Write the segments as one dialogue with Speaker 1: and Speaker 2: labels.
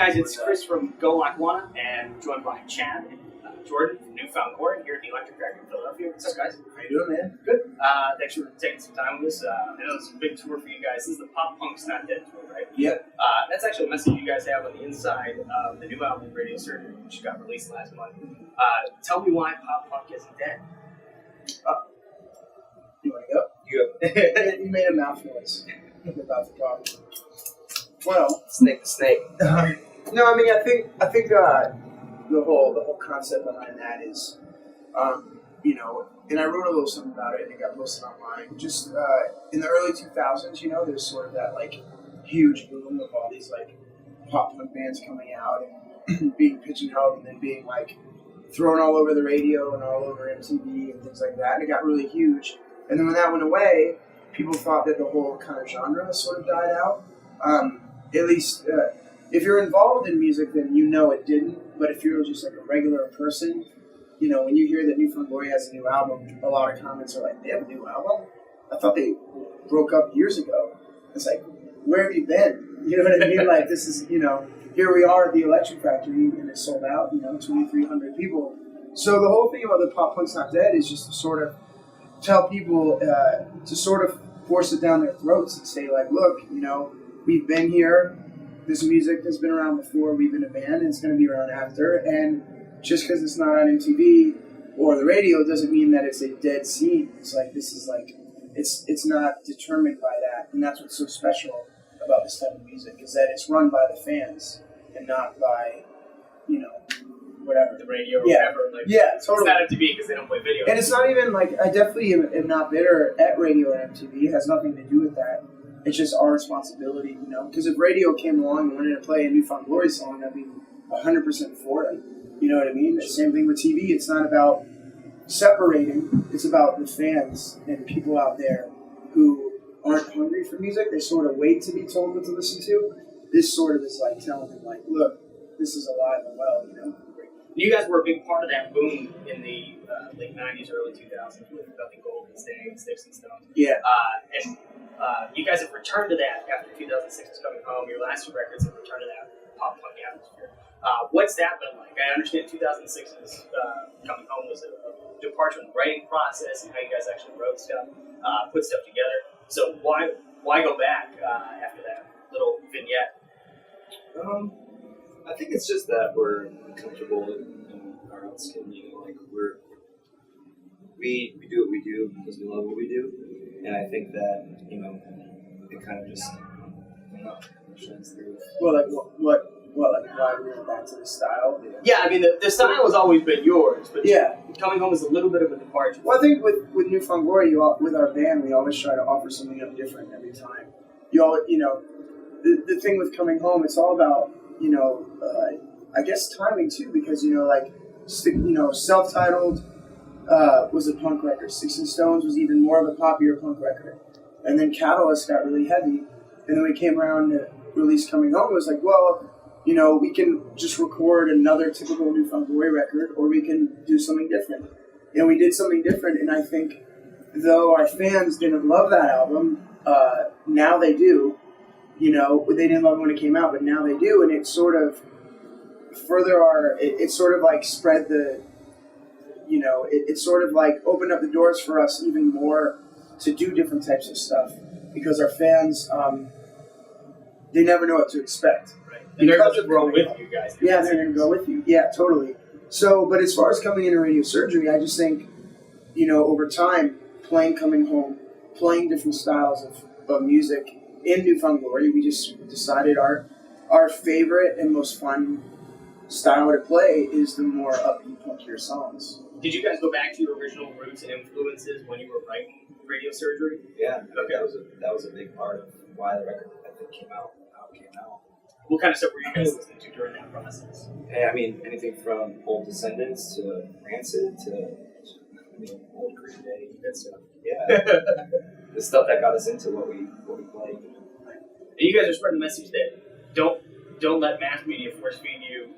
Speaker 1: guys, it's Chris from Go Lackawanna, and joined by Chad and Jordan from Newfound Glory here at the Electric Factory in Philadelphia. What's up, guys?
Speaker 2: How you doing, man?
Speaker 1: Good. Thanks for taking some time with us. I know it's a big tour for you guys. This is the Pop Punk's Not Dead tour, right?
Speaker 2: Yep.
Speaker 1: That's actually a message you guys have on the inside of the new album, Radio Surgery, which got released last month. Tell me why Pop Punk isn't dead.
Speaker 2: You want to go? You made a mouth noise about the talk. Well,
Speaker 1: Snake the snake.
Speaker 2: no, I mean, I think the whole concept behind that is, and I wrote a little something about it, and it got posted online. Just in the early 2000s, there's sort of that like huge boom of all these like pop punk bands coming out and being pigeonholed and then being like thrown all over the radio and all over MTV and things like that. And it got really huge. And then when that went away, people thought that the whole kind of genre sort of died out. At least if you're involved in music, then it didn't. But if you're just like a regular person, when you hear that Newfound Glory has a new album, a lot of comments are like, they have a new album? I thought they broke up years ago. It's like, where have you been? You know what I mean? Like, this is, here we are at the Electric Factory, and it's sold out, 2,300 people. So the whole thing about the Pop Punk's Not Dead is just to sort of tell people, to sort of force it down their throats and say, like, look, we've been here. This music has been around before. We've been a band, and it's going to be around after. And just because it's not on MTV or the radio doesn't mean that it's a dead scene. It's like, this is like, it's not determined by that. And that's what's so special about this type of music, is that it's run by the fans and not by, whatever.
Speaker 1: The radio or whatever. Like,
Speaker 2: yeah, totally.
Speaker 1: It's not MTV because they don't play video.
Speaker 2: And it's not even like, I definitely am not bitter at radio and MTV. It has nothing to do with that. It's just our responsibility, Because if radio came along and wanted to play a Newfound Glory song, I'd be 100% for it. You know what I mean? The same thing with TV. It's not about separating. It's about the fans and people out there who aren't hungry for music. They sort of wait to be told what to listen to. This sort of is like telling them, like, look, this is alive and well,
Speaker 1: You guys were a big part of that boom in the late 90s, early 2000s with Nothing Golden, Sticks and Stones.
Speaker 2: Yeah.
Speaker 1: And you guys have returned to that after 2006 was coming home. Your last two records have returned to that pop punk atmosphere. What's that been like? I understand 2006's Coming Home was a departure in the writing process and how you guys actually wrote stuff, put stuff together. So why go back after that little vignette?
Speaker 3: I think it's just that we're comfortable in our own skin. Like we do what we do because we love what we do, and I think that it kind of just shines through.
Speaker 2: Well, like what? Like why we went back to the style?
Speaker 1: Yeah, I mean the style has always been yours, but
Speaker 2: yeah,
Speaker 1: Coming Home is a little bit of a departure.
Speaker 2: Well, I think with Newfound Glory, with our band, we always try to offer something up different every time. The thing with Coming Home, it's all about I guess timing too, because self-titled was a punk record. Sticks and Stones was even more of a poppier punk record, and then Catalyst got really heavy, and then we came around to release Coming Home. It was like, well, we can just record another typical Newfound Glory record, or we can do something different. And we did something different, and I think though our fans didn't love that album, now they do. They didn't love it when it came out, but now they do, and it sort of it sort of like spread the, it sort of like opened up the doors for us even more to do different types of stuff, because our fans, they never know what to expect.
Speaker 1: Right. And they're going to grow with you guys.
Speaker 2: Yeah, they're going to go with you. Yeah, totally. So, but as far as coming into Radio Surgery, I just think, over time, playing Coming Home, playing different styles of music in Newfound Glory, we just decided our favorite and most fun style to play is the more upbeat, punkier songs.
Speaker 1: Did you guys go back to your original roots and influences when you were writing Radio Surgery?
Speaker 3: Yeah, okay. That was a big part of why the record I think came out how it came out.
Speaker 1: What kind of stuff were you guys listening to during that process?
Speaker 3: I mean, anything from Old Descendants to Rancid to Old Green Day, that stuff. Yeah, the stuff that got us into what we play.
Speaker 1: And you guys are spreading the message that don't let mass media force feed you,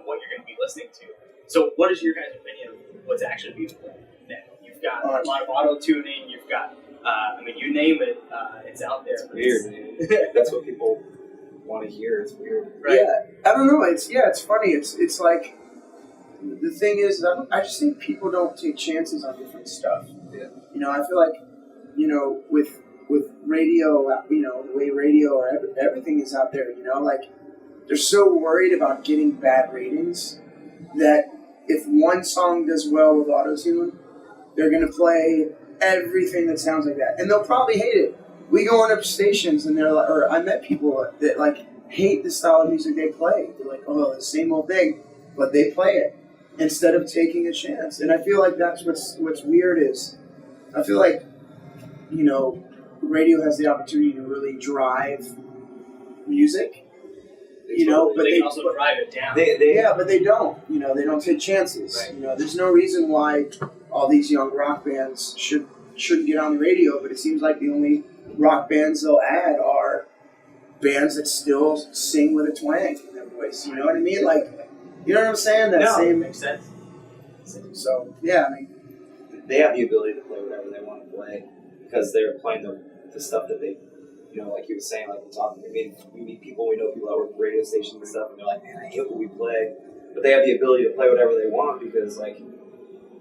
Speaker 1: what you're going to be listening to. So, what is your guys' opinion of what's actually being played now? You've got a lot of auto tuning. You've got, you name it, it's out there.
Speaker 3: It's weird. That's what people want to hear. It's weird.
Speaker 1: Right.
Speaker 2: Yeah, I don't know. It's funny. It's like the thing is, I just think people don't take chances on different stuff.
Speaker 3: Yeah.
Speaker 2: You know, I feel like, you know, with radio, you know, the way radio or everything is out there, you know, like they're so worried about getting bad ratings that if one song does well with autotune, they're gonna play everything that sounds like that, and they'll probably hate it. We go on up stations, and they're like, or I met people that like hate the style of music they play. They're like, oh, the same old thing, but they play it instead of taking a chance. And I feel like that's what's weird is, I feel like, you know, radio has the opportunity to really drive music. You know, but
Speaker 1: they
Speaker 2: they
Speaker 1: can also drive it down.
Speaker 2: yeah, but they don't. You know, they don't take chances.
Speaker 1: Right.
Speaker 2: You know, there's no reason why all these young rock bands shouldn't get on the radio. But it seems like the only rock bands they'll add are bands that still sing with a twang in their voice. You know what I mean? Like, you know what I'm saying? That same
Speaker 1: makes sense.
Speaker 2: So yeah, I mean,
Speaker 3: They have the ability to play whatever they want to play because they're playing the stuff that they, you know, like you were saying, like we're talking. I mean, we meet people, we know people that work at radio stations and stuff, and they're like, man, I hate what we play. But they have the ability to play whatever they want because, like,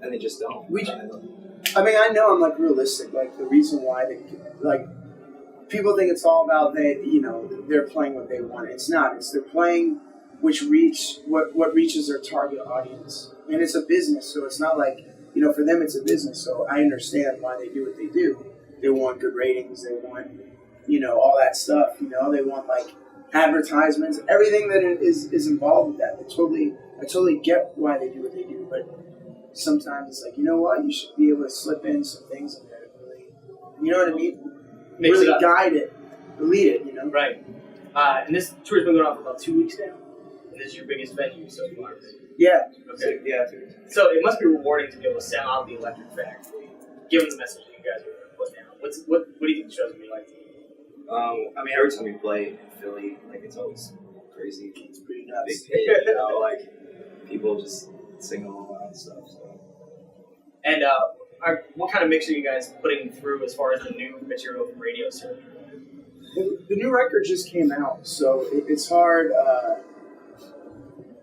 Speaker 3: and they just don't.
Speaker 2: I mean, I know I'm like realistic. Like the reason why like people think it's all about they're playing what they want. It's not. It's they're playing what reaches their target audience, and it's a business. So it's not like, you know, for them it's a business. So I understand why they do what they do. They want good ratings. They want, you know, all that stuff. You know, they want like advertisements, everything that is involved with that. I totally get why they do what they do, but sometimes it's like, you know what, you should be able to slip in some things in there that really, you know what I mean?
Speaker 1: Mix
Speaker 2: really
Speaker 1: it up.
Speaker 2: guide it, lead it, you know?
Speaker 1: Right. And this tour's been going on for about 2 weeks now. And this is your biggest venue so far.
Speaker 2: Yeah.
Speaker 1: Okay.
Speaker 3: Yeah.
Speaker 1: So it must be rewarding to be able to sell out the Electric Factory, given the message that you guys are putting out. What do you think the show's gonna be like?
Speaker 3: I mean, every time we play in Philly, like it's always crazy.
Speaker 2: It's pretty nuts.
Speaker 3: Big hit, you know, like people just sing along and stuff. So.
Speaker 1: And what kind of mix are you guys putting through as far as the new material from Radio Surgery?
Speaker 2: The new record just came out, so it's hard.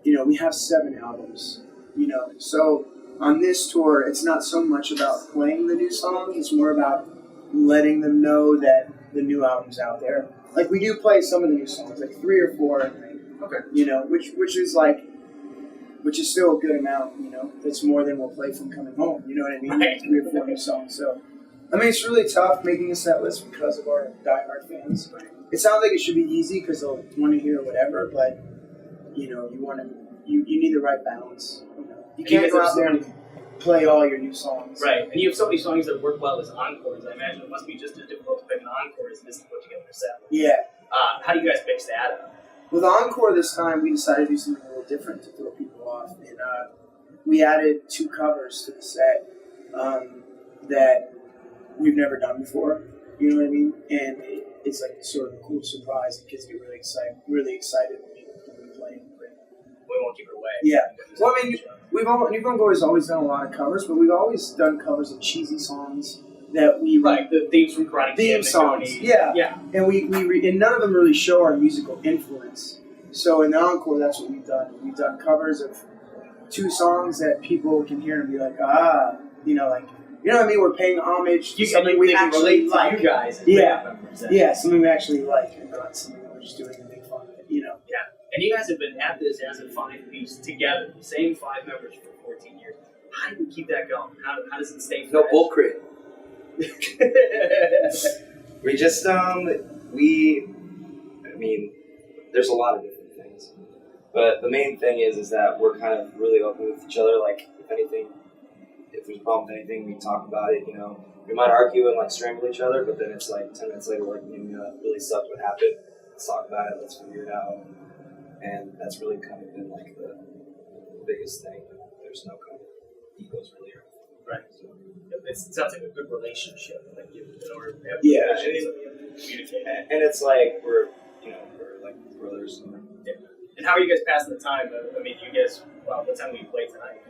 Speaker 2: You know, we have 7 albums, you know, so on this tour, it's not so much about playing the new songs, it's more about letting them know that the new album's out there. Like, we do play some of the new songs, like 3 or 4 a night.
Speaker 1: Okay.
Speaker 2: You know, which is still a good amount, you know. It's more than we'll play from coming home, you know what I mean?
Speaker 1: Right.
Speaker 2: 3 or 4 new songs. So, I mean, it's really tough making a set list because of our diehard fans. It sounds like it should be easy because they'll want to hear whatever, but, you know, you need the right balance. You know? You can't go out there and play all your new songs.
Speaker 1: Right. And you have so many songs that work well as encores. I imagine it must be just as difficult to pick an encore as it is to put together a set list.
Speaker 2: Yeah.
Speaker 1: How do you guys mix that up?
Speaker 2: With Encore this time, we decided to do something a little different to throw people off. And we added 2 covers to the set that we've never done before. You know what I mean? And it's like sort of a cool surprise. The kids get really excited when we play.
Speaker 1: We won't give it away.
Speaker 2: Yeah. Well, I mean, New Phone Boys always done a lot of covers, but we've always done covers of cheesy songs that we
Speaker 1: the themes from Karate Kid,
Speaker 2: theme songs. Yeah. And we and none of them really show our musical influence. So in the Encore, that's what we've done. We've done covers of 2 songs that people can hear and be like, you know, like, you know what I mean? We're paying homage to something we actually like.
Speaker 1: You guys, as
Speaker 2: Yeah.
Speaker 1: band members.
Speaker 2: Yeah, something we actually like, and not something that we're just doing to make fun of it, you know?
Speaker 1: Yeah. And you guys have been at this as a 5-piece together, the same 5 members for 14 years. How do you keep that going? How does it stay fresh?
Speaker 3: No bull crate. We just I mean, there's a lot of different things, but the main thing is that we're kind of really open with each other. Like, if there's a problem with anything, we talk about it. You know, we might argue and like strangle each other, but then it's like 10 minutes later, like, really sucked what happened. Let's talk about it. Let's figure it out. And that's really kind of been like the biggest thing. There's no kind of egos really.
Speaker 1: Right. So it sounds like a good relationship. Like in order to have communicate.
Speaker 3: And it's like we're like brothers.
Speaker 1: Yeah. And how are you guys passing the time? I mean, you guys, what time will you play tonight?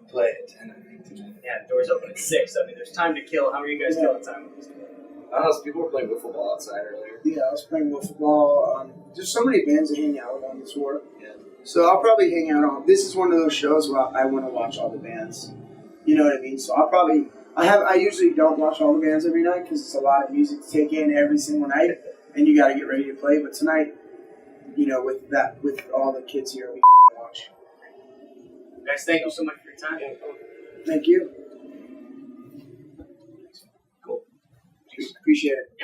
Speaker 3: Play at 10, I think, tonight.
Speaker 1: Yeah, doors open at 6. I mean, there's time to kill. How are you guys killing time with this?
Speaker 3: I don't know, people were playing football outside earlier.
Speaker 2: Yeah, I was playing football. There's so many bands to hang out with on the tour.
Speaker 3: Yeah.
Speaker 2: So I'll probably hang out on. This is one of those shows where I want to watch all the bands. You know what I mean? So I'll probably. I usually don't watch all the bands every night because it's a lot of music to take in every single night, and you got to get ready to play. But tonight, you know, with all the kids here, we watch.
Speaker 1: Guys, thank you so much for your time.
Speaker 2: Thank you.
Speaker 1: Cool.
Speaker 2: Appreciate it.